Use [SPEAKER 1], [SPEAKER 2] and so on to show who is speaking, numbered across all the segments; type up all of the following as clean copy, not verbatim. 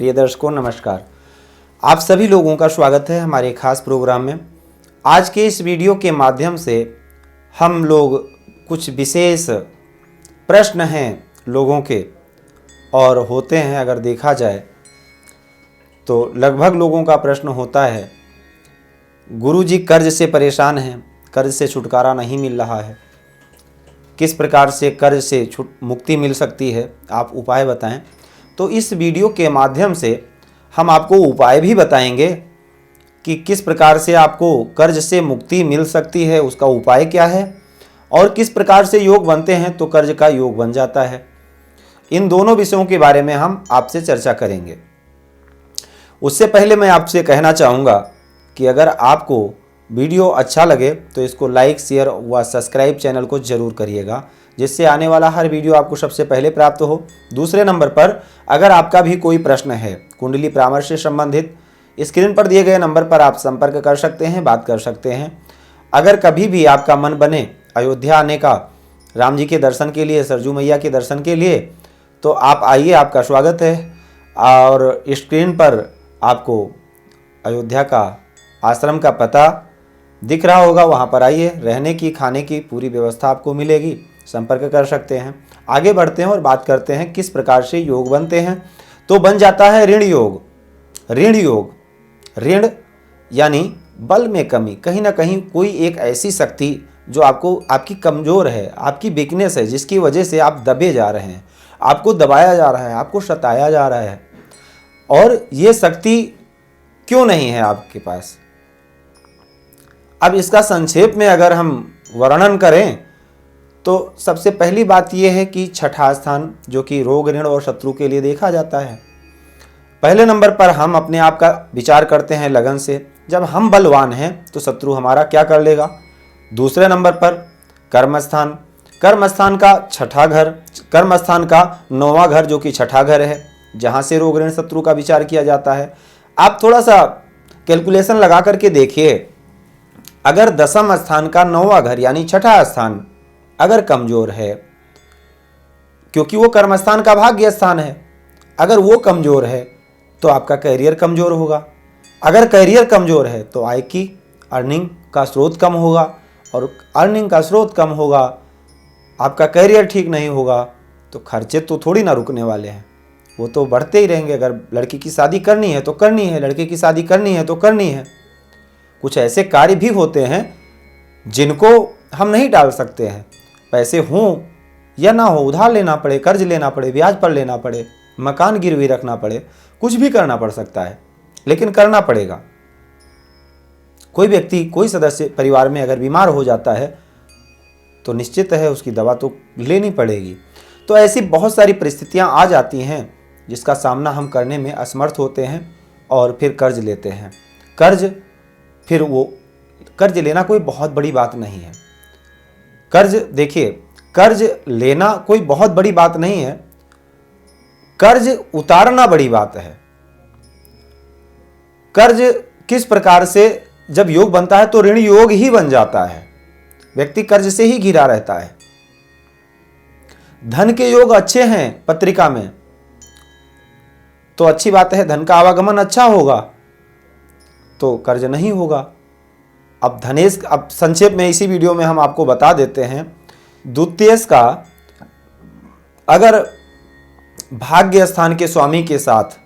[SPEAKER 1] प्रिय दर्शकों नमस्कार। आप सभी लोगों का स्वागत है हमारे खास प्रोग्राम में। आज के इस वीडियो के माध्यम से हम लोग कुछ विशेष प्रश्न हैं लोगों के और होते हैं, अगर देखा जाए तो लगभग लोगों का प्रश्न होता है, गुरुजी कर्ज से परेशान हैं, कर्ज से छुटकारा नहीं मिल रहा है, किस प्रकार से कर्ज से मुक्ति मिल सकती है, आप उपाय बताएं। तो इस वीडियो के माध्यम से हम आपको उपाय भी बताएंगे कि किस प्रकार से आपको कर्ज से मुक्ति मिल सकती है, उसका उपाय क्या है, और किस प्रकार से योग बनते हैं तो कर्ज का योग बन जाता है। इन दोनों विषयों के बारे में हम आपसे चर्चा करेंगे। उससे पहले मैं आपसे कहना चाहूँगा कि अगर आपको वीडियो अच्छा लगे तो इसको लाइक, शेयर व सब्सक्राइब चैनल को ज़रूर करिएगा, जिससे आने वाला हर वीडियो आपको सबसे पहले प्राप्त हो। दूसरे नंबर पर अगर आपका भी कोई प्रश्न है कुंडली परामर्श से संबंधित, स्क्रीन पर दिए गए नंबर पर आप संपर्क कर सकते हैं, बात कर सकते हैं। अगर कभी भी आपका मन बने अयोध्या आने का, राम जी के दर्शन के लिए, सरजू मैया के दर्शन के लिए, तो आप आइए, आपका स्वागत है। और स्क्रीन पर आपको अयोध्या का आश्रम का पता दिख रहा होगा, वहाँ पर आइए, रहने की खाने की पूरी व्यवस्था आपको मिलेगी, संपर्क कर सकते हैं। आगे बढ़ते हैं और बात करते हैं किस प्रकार से योग बनते हैं। तो बन जाता है ऋण योग। ऋण योग, ऋण यानी बल में कमी, कहीं ना कहीं कोई एक ऐसी शक्ति जो आपकी कमज़ोर है, आपकी वीकनेस है, जिसकी वजह से आप दबे जा रहे हैं, आपको दबाया जा रहा है, आपको सताया जा रहा है, और ये शक्ति क्यों नहीं है आपके पास। अब इसका संक्षेप में अगर हम वर्णन करें तो सबसे पहली बात यह है कि छठा स्थान, जो कि रोग, ऋण और शत्रु के लिए देखा जाता है। पहले नंबर पर हम अपने आप का विचार करते हैं लगन से। जब हम बलवान हैं तो शत्रु हमारा क्या कर लेगा। दूसरे नंबर पर कर्मस्थान, कर्मस्थान का छठा घर, कर्मस्थान का 9वां घर जो कि छठा घर है, जहाँ से रोग, ऋण, शत्रु का विचार किया जाता है। आप थोड़ा सा कैलकुलेशन लगा करके देखिए, अगर दशम स्थान का 9वां घर यानी छठा स्थान अगर कमजोर है, क्योंकि वो कर्मस्थान का भाग्य स्थान है, अगर वो कमजोर है तो आपका करियर कमजोर होगा। अगर करियर कमजोर है तो आय की, अर्निंग का स्रोत कम होगा, और अर्निंग का स्रोत कम होगा, आपका करियर ठीक नहीं होगा, तो खर्चे तो थोड़ी ना रुकने वाले हैं, वो तो बढ़ते ही रहेंगे। अगर लड़की की शादी करनी है तो करनी है, लड़के की शादी करनी है तो करनी है। कुछ ऐसे कार्य भी होते हैं जिनको हम नहीं टाल सकते हैं, पैसे हों या ना हो, उधार लेना पड़े, कर्ज लेना पड़े, ब्याज पर लेना पड़े, मकान गिरवी रखना पड़े, कुछ भी करना पड़ सकता है, लेकिन करना पड़ेगा। कोई व्यक्ति, कोई सदस्य परिवार में अगर बीमार हो जाता है तो निश्चित है उसकी दवा तो लेनी पड़ेगी। तो ऐसी बहुत सारी परिस्थितियां आ जाती हैं जिसका सामना हम करने में असमर्थ होते हैं और फिर कर्ज लेते हैं। फिर वो कर्ज लेना कोई बहुत बड़ी बात नहीं है। कर्ज, देखिए, कर्ज लेना कोई बहुत बड़ी बात नहीं है, कर्ज उतारना बड़ी बात है। कर्ज किस प्रकार से जब योग बनता है तो ऋण योग ही बन जाता है, व्यक्ति कर्ज से ही घिरा रहता है। धन के योग अच्छे हैं पत्रिका में तो अच्छी बात है, धन का आवागमन अच्छा होगा तो कर्ज नहीं होगा। अब संक्षेप में इसी वीडियो में हम आपको बता देते हैं, द्वितीयश का अगर भाग्य स्थान के स्वामी के साथ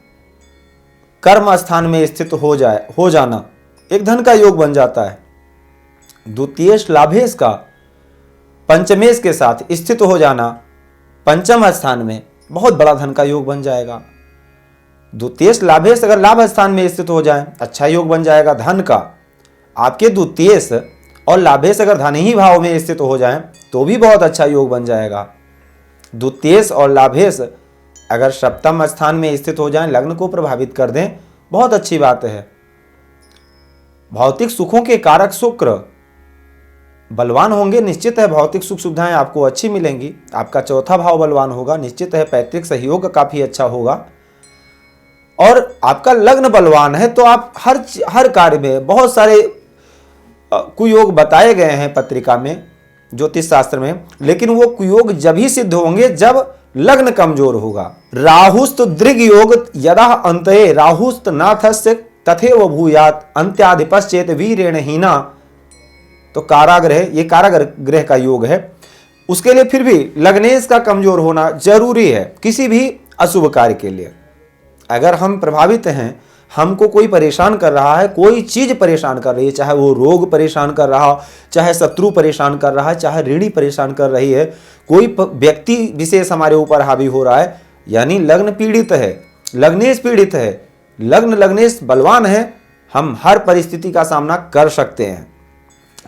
[SPEAKER 1] कर्म स्थान में स्थित हो जाना एक धन का योग बन जाता है। द्वितीयश लाभेश का पंचमेश के साथ स्थित हो जाना पंचम स्थान में बहुत बड़ा धन का योग बन जाएगा। द्वितीयश लाभेश अगर लाभ स्थान में स्थित हो जाए, अच्छा योग बन जाएगा धन का। आपके द्वितीयश और लाभेश अगर धन ही भाव में स्थित हो जाए तो भी बहुत अच्छा योग बन जाएगा। द्वितीयश और लाभेश अगर सप्तम स्थान में स्थित हो जाए, लग्न को प्रभावित कर दें, बहुत अच्छी बात है। भौतिक सुखों के कारक शुक्र बलवान होंगे, निश्चित है भौतिक सुख सुविधाएं आपको अच्छी मिलेंगी। आपका चौथा भाव बलवान होगा, निश्चित है पैतृक सहयोग काफी अच्छा होगा। और आपका लग्न बलवान है तो आप हर कार्य में, बहुत सारे कुयोग बताए गए हैं पत्रिका में, ज्योतिष शास्त्र में, लेकिन वो कुयोग जब ही सिद्ध होंगे जब लग्न कमजोर होगा। राहुस्त दृग योग यदा अंतये राहुस्त नाथस्य तथैव भूयात् अंत्याधिपश्चेत वीरेण हीना। तो काराग्रह, ये काराग्रह ग्रह का योग है, उसके लिए फिर भी लग्नेश का कमजोर होना जरूरी है किसी भी अशुभ कार्य के लिए। अगर हम प्रभावित हैं, हमको कोई परेशान कर रहा है, कोई चीज परेशान कर रही है, चाहे वो रोग परेशान कर रहा हो, चाहे शत्रु परेशान कर रहा है, चाहे ऋणी परेशान कर रही है, कोई व्यक्ति विशेष हमारे ऊपर हावी हो रहा है, यानी लग्न पीड़ित है, लग्नेश पीड़ित है, लग्नेश बलवान है, हम हर परिस्थिति का सामना कर सकते हैं।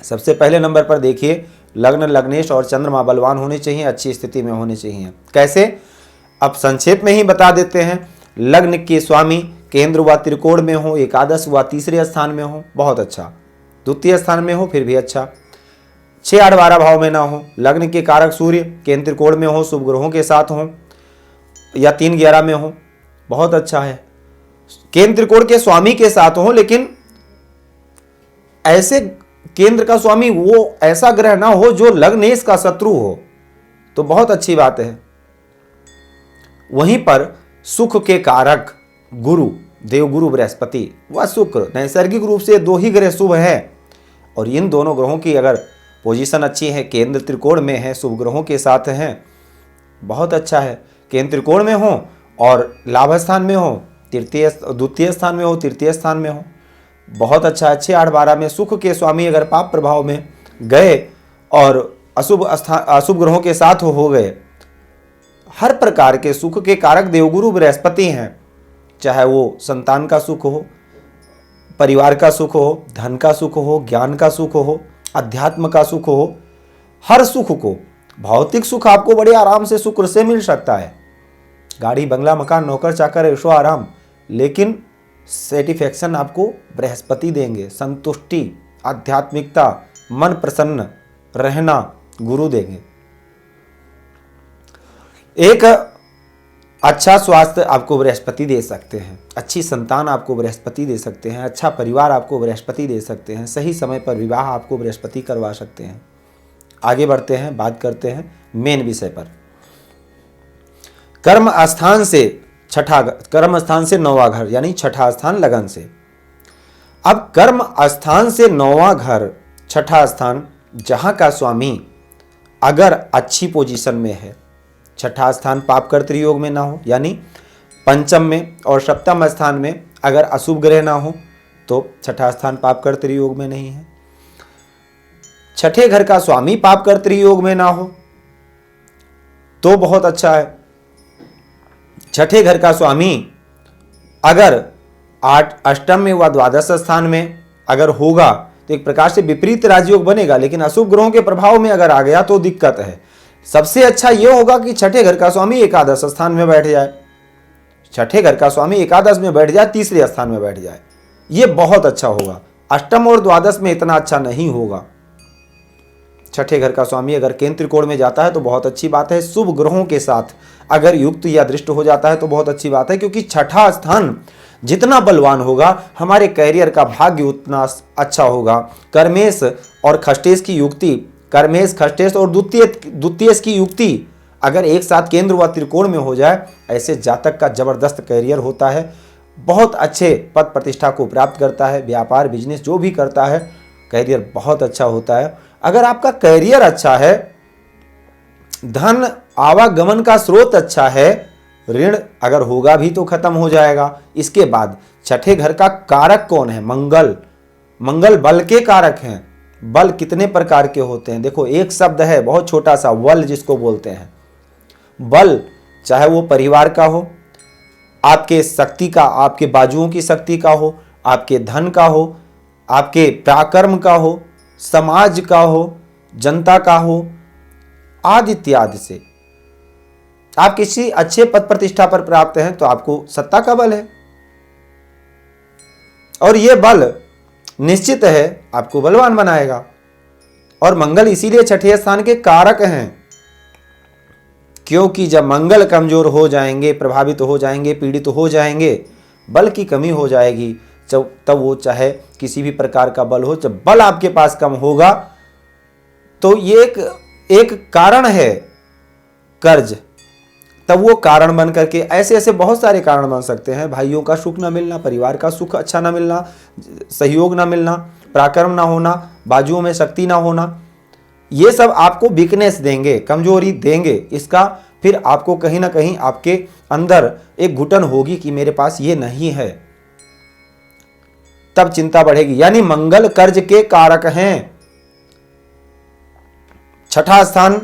[SPEAKER 1] सबसे पहले नंबर पर देखिए, लग्न, लग्नेश और चंद्रमा बलवान होने चाहिए, अच्छी स्थिति में होने चाहिए। कैसे? अब संक्षेप में ही बता देते हैं। लग्न के स्वामी केंद्र व त्रिकोण में हो, एकादश व तीसरे स्थान में हो, बहुत अच्छा। द्वितीय स्थान में हो फिर भी अच्छा। 6, 8, 12 भाव में ना हो। लग्न के कारक सूर्य केंद्र त्रिकोण में हो, शुभ ग्रहों के साथ हो, या 3, 11 में हो, बहुत अच्छा है। केंद्र त्रिकोण के स्वामी के साथ हो, लेकिन ऐसे केंद्र का स्वामी वो ऐसा ग्रह ना हो जो लग्नेश का शत्रु हो, तो बहुत अच्छी बात है। वहीं पर सुख के कारक गुरु, देवगुरु बृहस्पति व शुक्र, नैसर्गिक रूप से 2 ही ग्रह शुभ हैं, और इन दोनों ग्रहों की अगर पोजीशन अच्छी है, केंद्र त्रिकोण में है, शुभ ग्रहों के साथ हैं, बहुत अच्छा है। केंद्र त्रिकोण में हो और लाभ स्थान में हो, द्वितीय स्थान में हो, तृतीय स्थान में हो, बहुत अच्छा है। 6, 8, 12 में सुख के स्वामी अगर पाप प्रभाव में गए और अशुभ ग्रहों के साथ हो गए, हर प्रकार के सुख के कारक देवगुरु बृहस्पति हैं, चाहे वो संतान का सुख हो, परिवार का सुख हो, धन का सुख हो, ज्ञान का सुख हो, अध्यात्म का सुख हो, हर सुख को, भौतिक सुख आपको बड़े आराम से शुक्र से मिल सकता है, गाड़ी, बंगला, मकान, नौकर चाकर, ऐशो आराम, लेकिन सेटिस्फैक्शन आपको बृहस्पति देंगे, संतुष्टि, आध्यात्मिकता, मन प्रसन्न रहना गुरु देंगे। एक अच्छा स्वास्थ्य आपको बृहस्पति दे सकते हैं, अच्छी संतान आपको बृहस्पति दे सकते हैं, अच्छा परिवार आपको बृहस्पति दे सकते हैं, सही समय पर विवाह आपको बृहस्पति करवा सकते हैं। आगे बढ़ते हैं, बात करते हैं मेन विषय पर। कर्म स्थान से कर्म स्थान से 9वां घर, यानी छठा स्थान लगन से। अब कर्म स्थान से 9वां घर, छठा स्थान, जहां का स्वामी अगर अच्छी पोजीशन में है, छठा स्थान पाप कर्तृ योग में ना हो, यानी पंचम में और सप्तम स्थान में अगर अशुभ ग्रह ना हो, तो छठा स्थान पाप कर्तृ योग में नहीं है। छठे घर का स्वामी पाप कर्तृ योग में ना हो तो बहुत अच्छा है। छठे घर का स्वामी अगर अष्टम में व द्वादश स्थान में अगर होगा तो एक प्रकार से विपरीत राजयोग बनेगा, लेकिन अशुभ ग्रहों के प्रभाव में अगर आ गया तो दिक्कत है। सबसे अच्छा यह होगा कि छठे घर का स्वामी एकादश स्थान में बैठ जाए, छठे घर का स्वामी एकादश में बैठ जाए, तीसरे स्थान में बैठ जाए, यह बहुत अच्छा होगा। अष्टम और द्वादश में इतना अच्छा नहीं होगा। छठे घर का स्वामी अगर केंद्र त्रिकोण में जाता है तो बहुत अच्छी बात है। शुभ ग्रहों के साथ अगर युक्त या दृष्ट हो जाता है तो बहुत अच्छी बात है, क्योंकि छठा स्थान जितना बलवान होगा हमारे कैरियर का भाग्य उतना अच्छा होगा। कर्मेश और खष्टेश की युक्ति, कर्मेश, खष्टेश और द्वितीय की युक्ति अगर एक साथ केंद्र व त्रिकोण में हो जाए, ऐसे जातक का जबरदस्त कैरियर होता है, बहुत अच्छे पद प्रतिष्ठा को प्राप्त करता है। व्यापार, बिजनेस जो भी करता है, कैरियर बहुत अच्छा होता है। अगर आपका कैरियर अच्छा है, धन आवागमन का स्रोत अच्छा है, ऋण अगर होगा भी तो खत्म हो जाएगा। इसके बाद छठे घर का कारक कौन है? मंगल। मंगल बल के कारक हैं। बल कितने प्रकार के होते हैं? देखो, एक शब्द है बहुत छोटा सा, बल जिसको बोलते हैं। बल चाहे वो परिवार का हो, आपके शक्ति का, आपके बाजुओं की शक्ति का हो, आपके धन का हो, आपके पराक्रम का हो, समाज का हो, जनता का हो, आदि इत्यादि से आप किसी अच्छे पद प्रतिष्ठा पर प्राप्त हैं तो आपको सत्ता का बल है, और यह बल निश्चित है आपको बलवान बनाएगा। और मंगल इसीलिए छठे स्थान के कारक हैं, क्योंकि जब मंगल कमजोर हो जाएंगे, प्रभावित हो जाएंगे, पीड़ित हो जाएंगे, बल की कमी हो जाएगी, तब वो चाहे किसी भी प्रकार का बल हो, जब बल आपके पास कम होगा तो ये एक कारण है कर्ज, तब वो कारण बन करके ऐसे ऐसे बहुत सारे कारण बन सकते हैं। भाइयों का सुख ना मिलना, परिवार का सुख अच्छा ना मिलना, सहयोग ना मिलना, पराक्रम ना होना, बाजुओं में शक्ति ना होना, ये सब आपको वीकनेस देंगे, कमजोरी देंगे। इसका फिर आपको कहीं ना कहीं आपके अंदर एक घुटन होगी कि मेरे पास ये नहीं है, तब चिंता बढ़ेगी। यानी मंगल कर्ज के कारक हैं। छठा स्थान,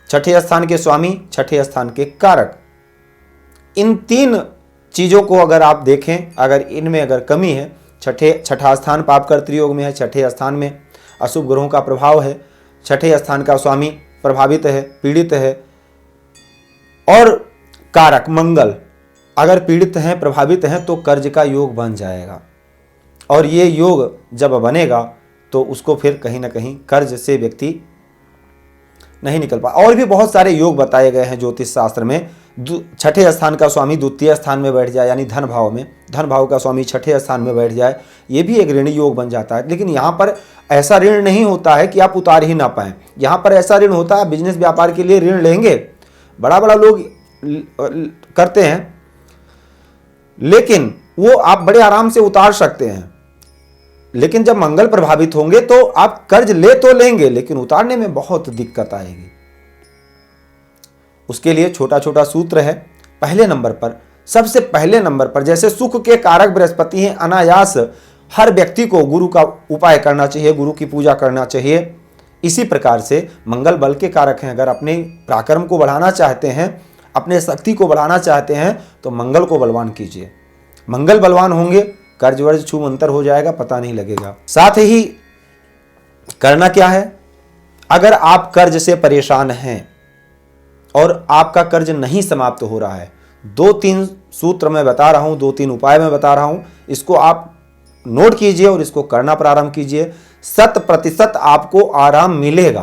[SPEAKER 1] छठे स्थान के स्वामी, छठे स्थान के कारक। इन तीन चीजों को अगर आप देखें, अगर इनमें अगर कमी है, छठा स्थान पाप कर्तृयोग में है, छठे स्थान में अशुभ ग्रहों का प्रभाव है, छठे स्थान का स्वामी प्रभावित है, पीड़ित है, और कारक मंगल अगर पीड़ित हैं, प्रभावित हैं, तो कर्ज का योग बन जाएगा। और ये योग जब बनेगा तो उसको फिर कहीं ना कहीं कर्ज से व्यक्ति नहीं निकल पा। और भी बहुत सारे योग बताए गए हैं ज्योतिष शास्त्र में। छठे स्थान का स्वामी द्वितीय स्थान में बैठ जाए, यानी धन भाव में, धन भाव का स्वामी छठे स्थान में बैठ जाए, ये भी एक ऋण योग बन जाता है। लेकिन यहाँ पर ऐसा ऋण नहीं होता है कि आप उतार ही ना पाएं। यहाँ पर ऐसा ऋण होता है, बिजनेस व्यापार के लिए ऋण लेंगे, बड़ा बड़ा लोग करते हैं, लेकिन वो आप बड़े आराम से उतार सकते हैं। लेकिन जब मंगल प्रभावित होंगे तो आप कर्ज ले तो लेंगे, लेकिन उतारने में बहुत दिक्कत आएगी। उसके लिए छोटा छोटा सूत्र है। पहले नंबर पर, सबसे पहले नंबर पर, जैसे सुख के कारक बृहस्पति हैं, अनायास हर व्यक्ति को गुरु का उपाय करना चाहिए, गुरु की पूजा करना चाहिए। इसी प्रकार से मंगल बल के कारक हैं। अगर अपने पराक्रम को बढ़ाना चाहते हैं, अपने शक्ति को बढ़ाना चाहते हैं, तो मंगल को बलवान कीजिए। मंगल बलवान होंगे, कर्ज वर्ज छू मंतर हो जाएगा, पता नहीं लगेगा। साथ ही करना क्या है, अगर आप कर्ज से परेशान हैं और आपका कर्ज नहीं समाप्त हो रहा है, 2-3 सूत्र मैं बता रहा हूं, 2-3 उपाय मैं बता रहा हूं, इसको आप नोट कीजिए और इसको करना प्रारंभ कीजिए। 100% आपको आराम मिलेगा।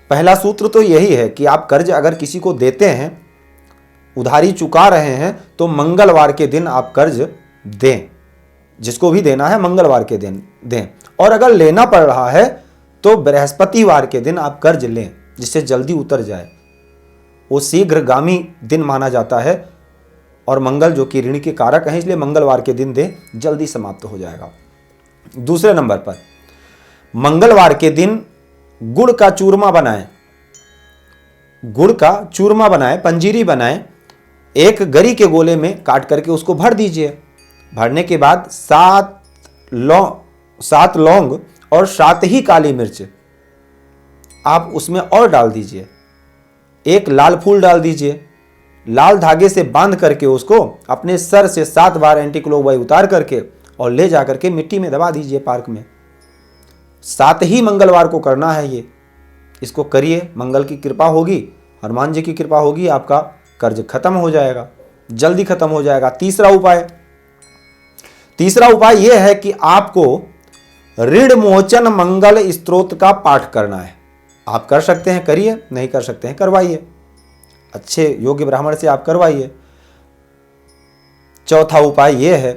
[SPEAKER 1] पहला सूत्र तो यही है कि आप कर्ज अगर किसी को देते हैं, उधारी चुका रहे हैं, तो मंगलवार के दिन आप कर्ज दें। जिसको भी देना है मंगलवार के दिन दें। और अगर लेना पड़ रहा है तो बृहस्पतिवार के दिन आप कर्ज लें, जिससे जल्दी उतर जाए। वो शीघ्रगामी दिन माना जाता है, और मंगल जो कि ऋण के कारक हैं, इसलिए मंगलवार के दिन दें, जल्दी समाप्त हो जाएगा। दूसरे नंबर पर, मंगलवार के दिन गुड़ का चूरमा बनाएं, गुड़ का चूरमा बनाएं, पंजीरी बनाएं, एक गरी के गोले में काट करके उसको भर दीजिए। भरने के बाद 7 लौंग और 7 ही काली मिर्च आप उसमें और डाल दीजिए। एक लाल फूल डाल दीजिए। लाल धागे से बांध करके उसको अपने सर से 7 बार एंटी क्लॉकवाइज उतार करके और ले जा करके मिट्टी में दबा दीजिए पार्क में। 7 ही मंगलवार को करना है ये। इसको करिए, मंगल की कृपा होगी, हनुमान जी की कृपा होगी, आपका कर्ज खत्म हो जाएगा, जल्दी खत्म हो जाएगा। तीसरा उपाय यह है कि आपको ऋण मोचन मंगल स्तोत्र का पाठ करना है। आप कर सकते हैं करिए, नहीं कर सकते हैं करवाइए, अच्छे योग्य ब्राह्मण से आप करवाइए। चौथा उपाय यह है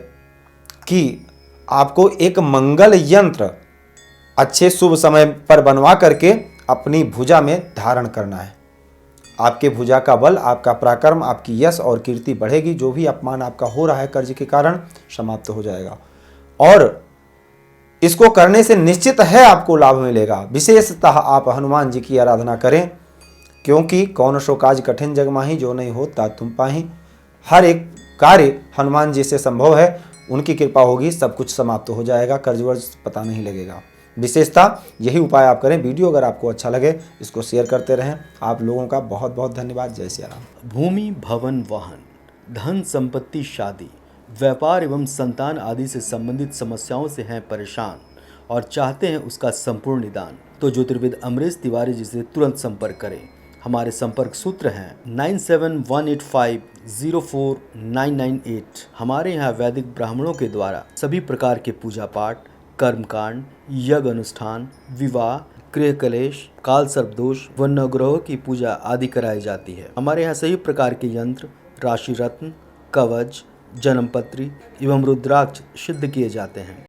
[SPEAKER 1] कि आपको एक मंगल यंत्र अच्छे शुभ समय पर बनवा करके अपनी भुजा में धारण करना है। आपके भुजा का बल, आपका पराक्रम, आपकी यश और कीर्ति बढ़ेगी। जो भी अपमान आपका हो रहा है कर्ज के कारण, समाप्त हो जाएगा। और इसको करने से निश्चित है आपको लाभ मिलेगा। विशेषतः आप हनुमान जी की आराधना करें, क्योंकि कौन सो काज कठिन जग माही, जो नहीं होता तुम पाही। हर एक कार्य हनुमान जी से संभव है, उनकी कृपा होगी, सब कुछ समाप्त हो जाएगा, कर्ज वर्ज पता नहीं लगेगा। विशेषता यही उपाय आप करें। वीडियो अगर आपको अच्छा लगे, इसको शेयर करते रहें। आप लोगों का बहुत बहुत धन्यवाद। जय श्री राम।
[SPEAKER 2] भूमि, भवन, वाहन, धन संपत्ति, शादी, व्यापार एवं संतान आदि से संबंधित समस्याओं से हैं परेशान और चाहते हैं उसका संपूर्ण निदान, तो ज्योतिर्विद अमरीश तिवारी जी से तुरंत संपर्क करें। हमारे संपर्क सूत्र हैं 9718504998। हमारे यहाँ वैदिक ब्राह्मणों के द्वारा सभी प्रकार के पूजा पाठ, कर्मकांड, यज्ञ अनुष्ठान, विवाह, गृह कलेश, काल सर्प दोष व नवग्रहों की पूजा आदि कराई जाती है। हमारे यहाँ सभी प्रकार के यंत्र, राशि रत्न, कवच, जन्मपत्री एवं रुद्राक्ष सिद्ध किए जाते हैं।